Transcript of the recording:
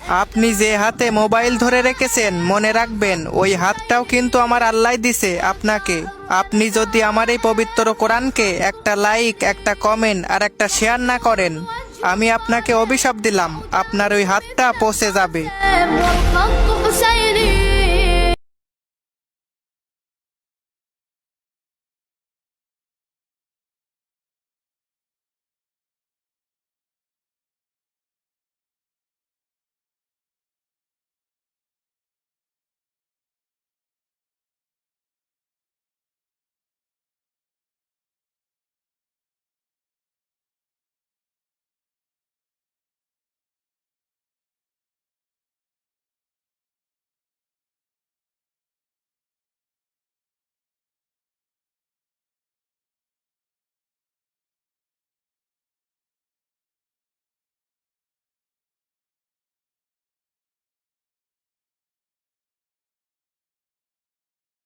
আপনি যে হাতে মোবাইল ধরে রেখেছেন মনে রাখবেন ওই হাতটাও কিন্তু আমার আল্লাহ দিছে আপনাকে। আপনি যদি আমার এই পবিত্র কোরআনকে একটা লাইক, একটা কমেন্ট আর একটা শেয়ার না করেন, আমি আপনাকে অভিশাপ দিলাম, আপনার ওই হাতটা পচে যাবে।